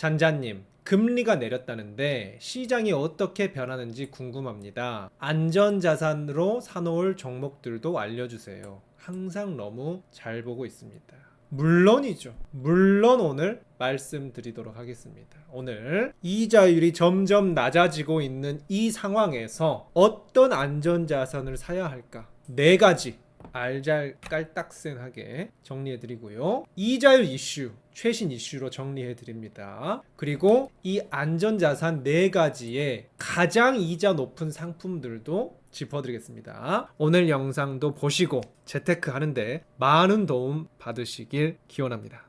잔자님, 금리가 내렸다는데 시장이 어떻게 변하는지 궁금합니다. 안전자산으로 사놓을 종목들도 알려주세요. 항상 너무 잘 보고 있습니다. 물론이죠. 물론 오늘 말씀드리도록 하겠습니다. 오늘 이자율이 점점 낮아지고 있는 이 상황에서 어떤 안전자산을 사야 할까? 네 가지 알잘깔딱센하게 정리해드리고요. 이자율 이슈, 최신 이슈로 정리해드립니다. 그리고 이 안전자산 네 가지의 가장 이자 높은 상품들도 짚어드리겠습니다. 오늘 영상도 보시고 재테크 하는데 많은 도움 받으시길 기원합니다.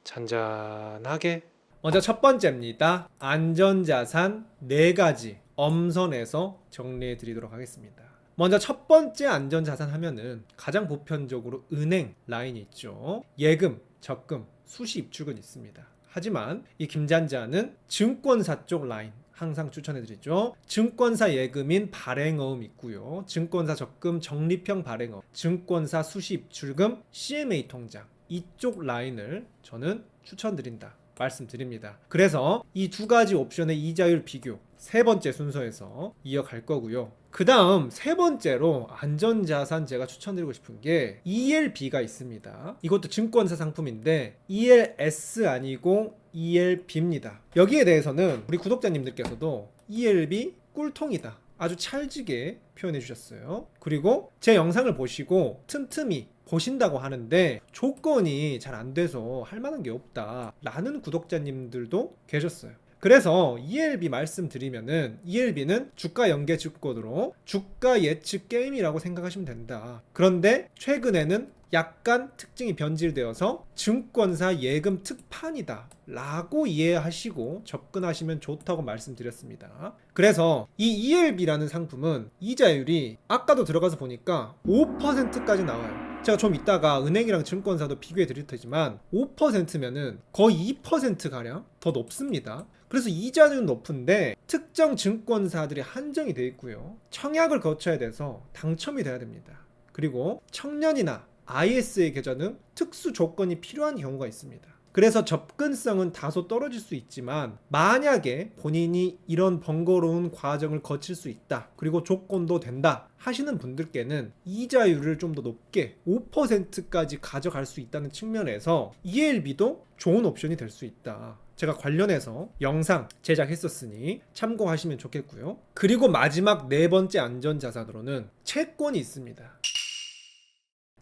잔잔하게. 먼저 첫 번째입니다. 안전자산 네 가지 엄선해서 정리해드리도록 하겠습니다. 먼저 첫 번째 안전자산 하면은 가장 보편적으로 은행 라인이 있죠. 예금, 적금, 수시 입출금 있습니다. 하지만 이 김잔자는 증권사 쪽 라인 항상 추천해드리죠. 증권사 예금인 발행어음 있고요. 증권사 적금 적립형 발행어음, 증권사 수시 입출금 CMA 통장 이쪽 라인을 저는 추천드린다 말씀드립니다. 그래서 이 두 가지 옵션의 이자율 비교 세 번째 순서에서 이어갈 거고요. 그 다음 세 번째로 안전자산 제가 추천드리고 싶은 게 ELB가 있습니다. 이것도 증권사 상품인데 ELS 아니고 ELB입니다. 여기에 대해서는 우리 구독자님들께서도 ELB 꿀통이다 아주 찰지게 표현해 주셨어요. 그리고 제 영상을 보시고 틈틈이 보신다고 하는데 조건이 잘 안 돼서 할 만한 게 없다 라는 구독자님들도 계셨어요. 그래서 ELB 말씀드리면은 ELB는 주가 연계 증권으로 주가 예측 게임이라고 생각하시면 된다. 그런데 최근에는 약간 특징이 변질되어서 증권사 예금 특판이다 라고 이해하시고 접근하시면 좋다고 말씀드렸습니다. 그래서 이 ELB라는 상품은 이자율이 아까도 들어가서 보니까 5%까지 나와요. 제가 좀 이따가 은행이랑 증권사도 비교해 드릴 테지만 5%면은 거의 2%가량 더 높습니다. 그래서 이자는 높은데 특정 증권사들이 한정이 되어 있고요. 청약을 거쳐야 돼서 당첨이 돼야 됩니다. 그리고 청년이나 IS의 계좌는 특수 조건이 필요한 경우가 있습니다. 그래서 접근성은 다소 떨어질 수 있지만 만약에 본인이 이런 번거로운 과정을 거칠 수 있다 그리고 조건도 된다 하시는 분들께는 이자율을 좀 더 높게 5%까지 가져갈 수 있다는 측면에서 ELB도 좋은 옵션이 될 수 있다. 제가 관련해서 영상 제작했었으니 참고하시면 좋겠고요. 그리고 마지막 네 번째 안전자산으로는 채권이 있습니다.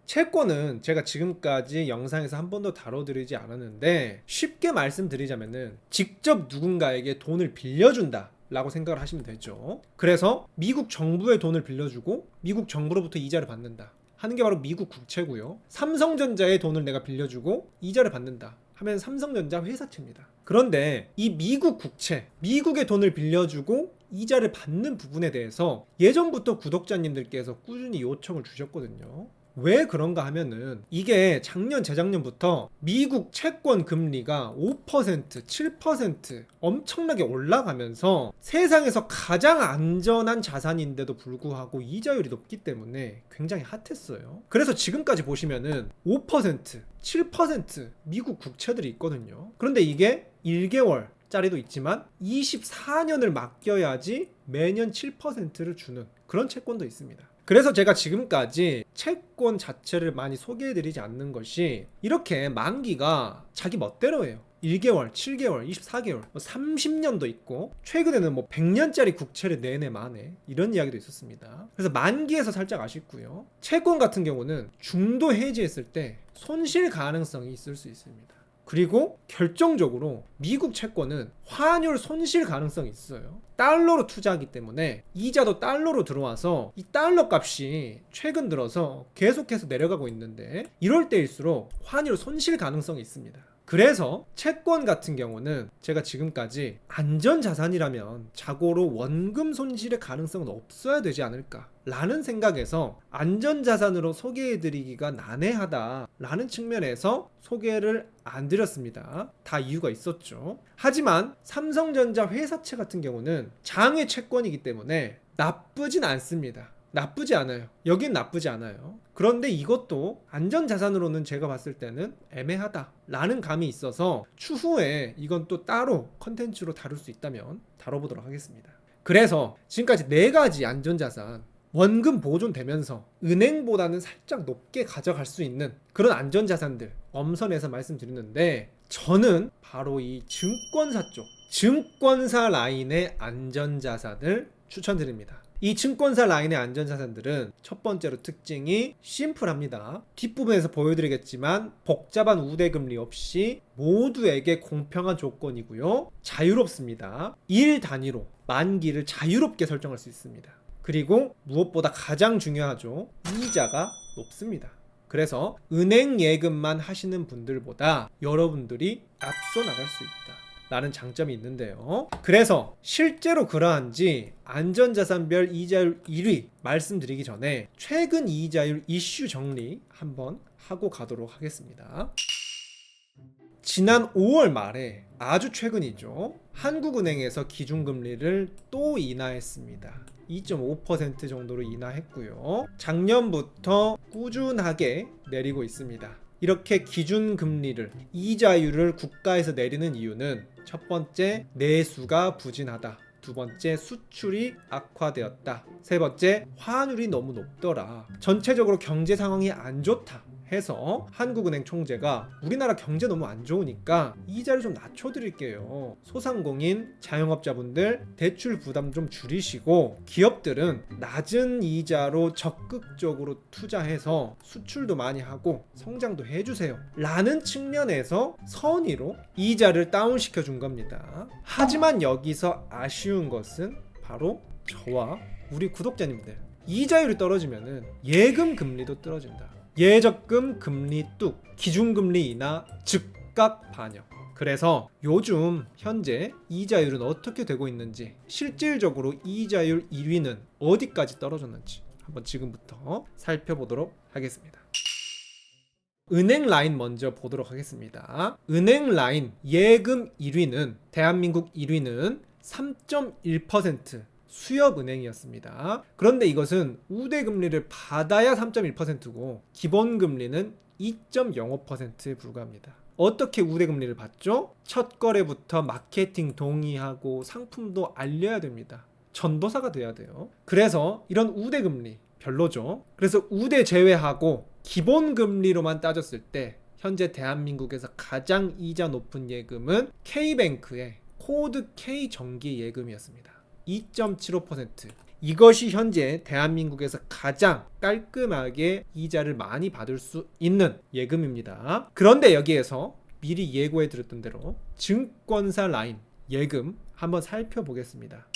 채권은 제가 지금까지 영상에서 한 번도 다뤄드리지 않았는데 쉽게 말씀드리자면은 직접 누군가에게 돈을 빌려준다 라고 생각을 하시면 되죠. 그래서 미국 정부의 돈을 빌려주고 미국 정부로부터 이자를 받는다 하는 게 바로 미국 국채고요. 삼성전자의 돈을 내가 빌려주고 이자를 받는다 하면 삼성전자 회사채입니다. 그런데 이 미국 국채, 미국의 돈을 빌려주고 이자를 받는 부분에 대해서 예전부터 구독자님들께서 꾸준히 요청을 주셨거든요. 왜 그런가 하면은 이게 작년 재작년부터 미국 채권 금리가 5%, 7% 엄청나게 올라가면서 세상에서 가장 안전한 자산인데도 불구하고 이자율이 높기 때문에 굉장히 핫했어요. 그래서 지금까지 보시면은 5%, 7% 미국 국채들이 있거든요. 그런데 이게 1개월 짜리도 있지만 24년을 맡겨야지 매년 7%를 주는 그런 채권도 있습니다. 그래서 제가 지금까지 채권 자체를 많이 소개해드리지 않는 것이 이렇게 만기가 자기 멋대로예요. 1개월, 7개월, 24개월, 30년도 있고 최근에는 100년짜리 국채를 내내 마네 이런 이야기도 있었습니다. 그래서 만기에서 살짝 아쉽고요. 채권 같은 경우는 중도 해지했을 때 손실 가능성이 있을 수 있습니다. 그리고 결정적으로 미국 채권은 환율 손실 가능성이 있어요. 달러로 투자하기 때문에 이자도 달러로 들어와서 이 달러 값이 최근 들어서 계속해서 내려가고 있는데 이럴 때일수록 환율 손실 가능성이 있습니다. 그래서 채권 같은 경우는 제가 지금까지 안전자산이라면 자고로 원금 손실의 가능성은 없어야 되지 않을까 라는 생각에서 안전자산으로 소개해드리기가 난해하다 라는 측면에서 소개를 안 드렸습니다. 다 이유가 있었죠. 하지만 삼성전자 회사채 같은 경우는 장외 채권이기 때문에 나쁘진 않습니다. 나쁘지 않아요. 여긴 나쁘지 않아요. 그런데 이것도 안전자산으로는 제가 봤을 때는 애매하다라는 감이 있어서 추후에 이건 또 따로 컨텐츠로 다룰 수 있다면 다뤄보도록 하겠습니다. 그래서 지금까지 4가지 안전자산, 원금 보존되면서 은행보다는 살짝 높게 가져갈 수 있는 그런 안전자산들 엄선해서 말씀드렸는데, 저는 바로 이 증권사 쪽, 증권사 라인의 안전자산을 추천드립니다. 이 증권사 라인의 안전자산들은 첫 번째로 특징이 심플합니다. 뒷부분에서 보여드리겠지만 복잡한 우대금리 없이 모두에게 공평한 조건이고요. 자유롭습니다. 일 단위로 만기를 자유롭게 설정할 수 있습니다. 그리고 무엇보다 가장 중요하죠. 이자가 높습니다. 그래서 은행 예금만 하시는 분들보다 여러분들이 앞서 나갈 수 있다 라는 장점이 있는데요. 그래서 실제로 그러한지 안전자산별 이자율 1위 말씀드리기 전에 최근 이자율 이슈 정리 한번 하고 가도록 하겠습니다. 지난 5월 말에 아주 최근이죠. 한국은행에서 기준금리를 또 인하했습니다. 2.5% 정도로 인하했고요. 작년부터 꾸준하게 내리고 있습니다. 이렇게 기준금리를, 이자율을 국가에서 내리는 이유는 첫 번째, 내수가 부진하다. 두 번째, 수출이 악화되었다. 세 번째, 환율이 너무 높더라. 전체적으로 경제 상황이 안 좋다 해서 한국은행 총재가 우리나라 경제 너무 안 좋으니까 이자를 좀 낮춰드릴게요. 소상공인, 자영업자분들 대출 부담 좀 줄이시고 기업들은 낮은 이자로 적극적으로 투자해서 수출도 많이 하고 성장도 해주세요 라는 측면에서 선의로 이자를 다운시켜 준 겁니다. 하지만 여기서 아쉬운 것은 바로 저와 우리 구독자님들, 이자율이 떨어지면 예금 금리도 떨어진다. 예적금 금리 뚝, 기준금리 인하 즉각 반영. 그래서 요즘 현재 이자율은 어떻게 되고 있는지, 실질적으로 이자율 1위는 어디까지 떨어졌는지 한번 지금부터 살펴보도록 하겠습니다. 은행 라인 먼저 보도록 하겠습니다. 은행 라인 예금 1위는, 대한민국 1위는 3.1% 수협은행이었습니다. 그런데 이것은 우대금리를 받아야 3.1%고 기본금리는 2.05%에 불과합니다. 어떻게 우대금리를 받죠? 첫 거래부터 마케팅 동의하고 상품도 알려야 됩니다. 전도사가 돼야 돼요. 그래서 이런 우대금리 별로죠. 그래서 우대 제외하고 기본금리로만 따졌을 때 현재 대한민국에서 가장 이자 높은 예금은 K뱅크의 코드 K 정기 예금이었습니다. 2.75%. 이것이 현재 대한민국에서 가장 깔끔하게 이자를 많이 받을 수 있는 예금입니다. 그런데 여기에서 미리 예고해 드렸던 대로 증권사 라인 예금 한번 살펴보겠습니다.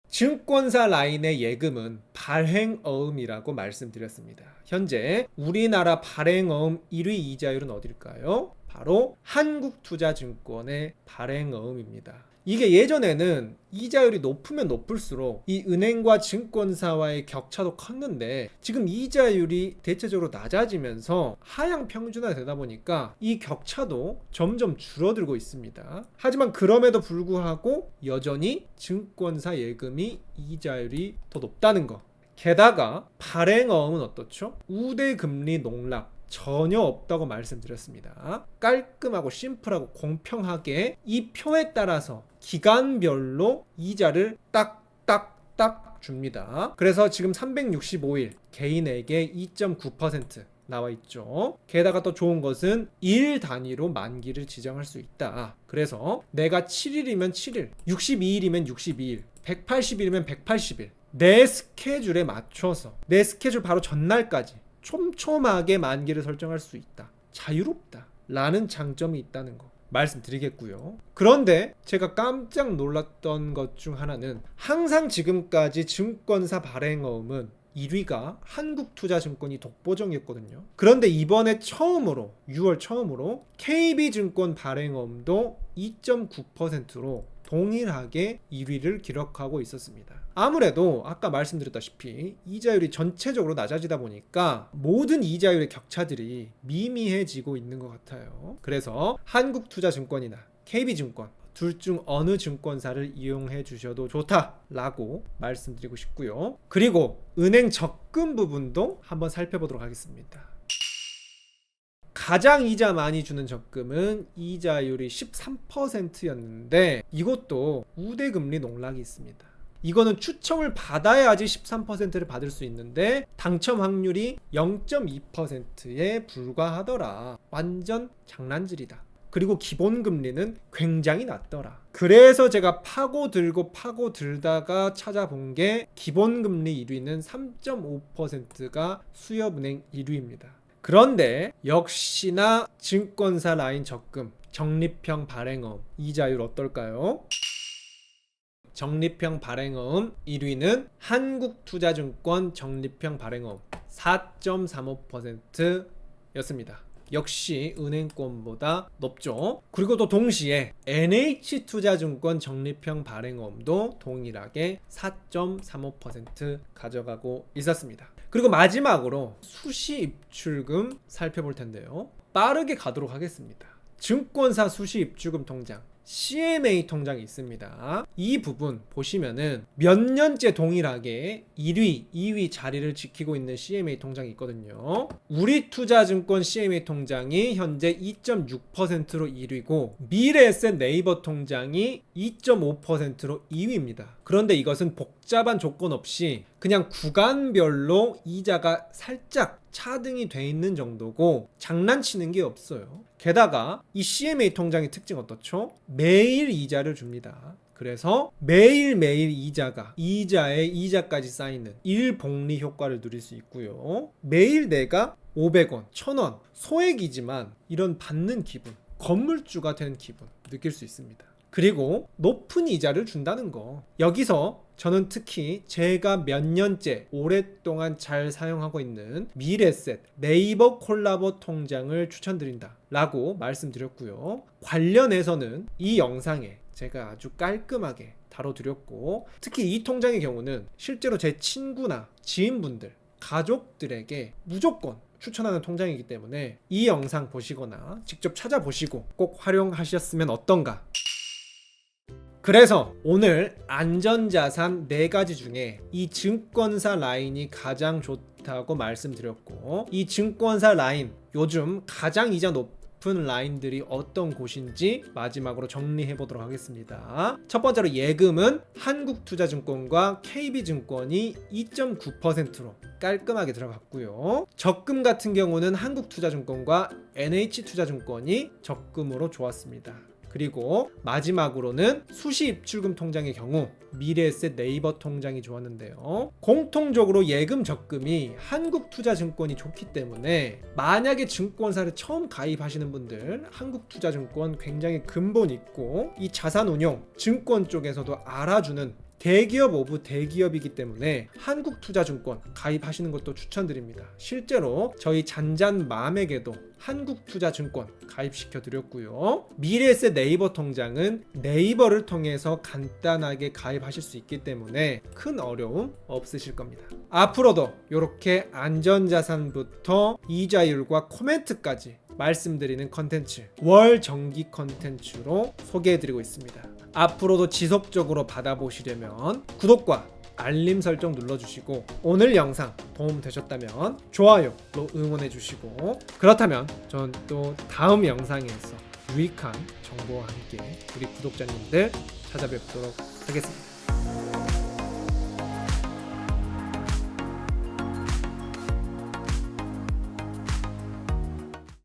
증권사 라인의 예금은 발행어음이라고 말씀드렸습니다. 현재 우리나라 발행어음 1위 이자율은 어딜까요? 바로 한국투자증권의 발행어음입니다. 이게 예전에는 이자율이 높으면 높을수록 이 은행과 증권사와의 격차도 컸는데 지금 이자율이 대체적으로 낮아지면서 하향 평준화 되다 보니까 이 격차도 점점 줄어들고 있습니다. 하지만 그럼에도 불구하고 여전히 증권사 예금이 이자율이 더 높다는 거. 게다가 발행어음은 어떻죠? 우대금리 농락 전혀 없다고 말씀드렸습니다. 깔끔하고 심플하고 공평하게 이 표에 따라서 기간별로 이자를 딱딱딱 줍니다. 그래서 지금 365일 개인에게 2.9% 나와 있죠. 게다가 또 좋은 것은 일 단위로 만기를 지정할 수 있다. 그래서 내가 7일이면 7일, 62일이면 62일, 180일이면 180일 내 스케줄에 맞춰서 내 스케줄 바로 전날까지 촘촘하게 만기를 설정할 수 있다. 자유롭다 라는 장점이 있다는 거 말씀드리겠고요. 그런데 제가 깜짝 놀랐던 것 중 하나는 항상 지금까지 증권사 발행어음은 1위가 한국투자증권이 독보적이었거든요. 그런데 이번에 처음으로 6월 처음으로 KB증권 발행어음도 2.9%로 동일하게 1위를 기록하고 있었습니다. 아무래도 아까 말씀드렸다시피 이자율이 전체적으로 낮아지다 보니까 모든 이자율의 격차들이 미미해지고 있는 것 같아요. 그래서 한국투자증권이나 KB증권 둘 중 어느 증권사를 이용해 주셔도 좋다라고 말씀드리고 싶고요. 그리고 은행 적금 부분도 한번 살펴보도록 하겠습니다. 가장 이자 많이 주는 적금은 이자율이 13%였는데 이것도 우대금리 농락이 있습니다. 이거는 추첨을 받아야지 13%를 받을 수 있는데 당첨 확률이 0.2%에 불과하더라. 완전 장난질이다. 그리고 기본금리는 굉장히 낮더라. 그래서 제가 파고들다가 찾아본 게 기본금리 1위는 3.5%가 수협은행 1위입니다. 그런데 역시나 증권사 라인 적금, 적립형 발행어음 이자율 어떨까요? 적립형 발행어음 1위는 한국투자증권 적립형 발행어음 4.35%였습니다. 역시 은행권보다 높죠. 그리고 또 동시에 NH투자증권 적립형 발행어음도 동일하게 4.35% 가져가고 있었습니다. 그리고 마지막으로 수시 입출금 살펴볼 텐데요. 빠르게 가도록 하겠습니다. 증권사 수시 입출금 통장 CMA 통장이 있습니다. 이 부분 보시면은 몇 년째 동일하게 1위, 2위 자리를 지키고 있는 CMA 통장이 있거든요. 우리투자증권 CMA 통장이 현재 2.6%로 1위고 미래에셋 네이버 통장이 2.5%로 2위입니다. 그런데 이것은 복잡한 조건 없이 그냥 구간별로 이자가 살짝 차등이 돼 있는 정도고 장난치는 게 없어요. 게다가 이 CMA 통장의 특징 어떻죠? 매일 이자를 줍니다. 그래서 매일매일 이자에 이자까지 쌓이는 일복리 효과를 누릴 수 있고요. 매일 내가 500원, 1000원 소액이지만 이런 받는 기분, 건물주가 된 기분 느낄 수 있습니다. 그리고 높은 이자를 준다는 거. 여기서 저는 특히 제가 몇 년째 오랫동안 잘 사용하고 있는 미래에셋 네이버 콜라보 통장을 추천드린다 라고 말씀드렸고요. 관련해서는 이 영상에 제가 아주 깔끔하게 다뤄드렸고, 특히 이 통장의 경우는 실제로 제 친구나 지인분들, 가족들에게 무조건 추천하는 통장이기 때문에 이 영상 보시거나 직접 찾아보시고 꼭 활용하셨으면 어떤가. 그래서 오늘 안전자산 4가지 중에 이 증권사 라인이 가장 좋다고 말씀드렸고, 이 증권사 라인 요즘 가장 이자 높은 라인들이 어떤 곳인지 마지막으로 정리해 보도록 하겠습니다. 첫 번째로 예금은 한국투자증권과 KB증권이 2.9%로 깔끔하게 들어갔고요. 적금 같은 경우는 한국투자증권과 NH투자증권이 적금으로 좋았습니다. 그리고 마지막으로는 수시 입출금 통장의 경우 미래에셋 네이버 통장이 좋았는데요. 공통적으로 예금 적금이 한국투자증권이 좋기 때문에 만약에 증권사를 처음 가입하시는 분들, 한국투자증권 굉장히 근본 있고 이 자산운용 증권 쪽에서도 알아주는 대기업 오브 대기업이기 때문에 한국투자증권 가입하시는 것도 추천드립니다. 실제로 저희 잔잔맘에게도 한국투자증권 가입시켜 드렸고요. 미래에셋 네이버 통장은 네이버를 통해서 간단하게 가입하실 수 있기 때문에 큰 어려움 없으실 겁니다. 앞으로도 이렇게 안전자산부터 이자율과 코멘트까지 말씀드리는 컨텐츠, 월 정기 컨텐츠로 소개해드리고 있습니다. 앞으로도 지속적으로 받아보시려면 구독과 알림 설정 눌러주시고, 오늘 영상 도움 되셨다면 좋아요로 응원해주시고, 그렇다면 전 또 다음 영상에서 유익한 정보와 함께 우리 구독자님들 찾아뵙도록 하겠습니다.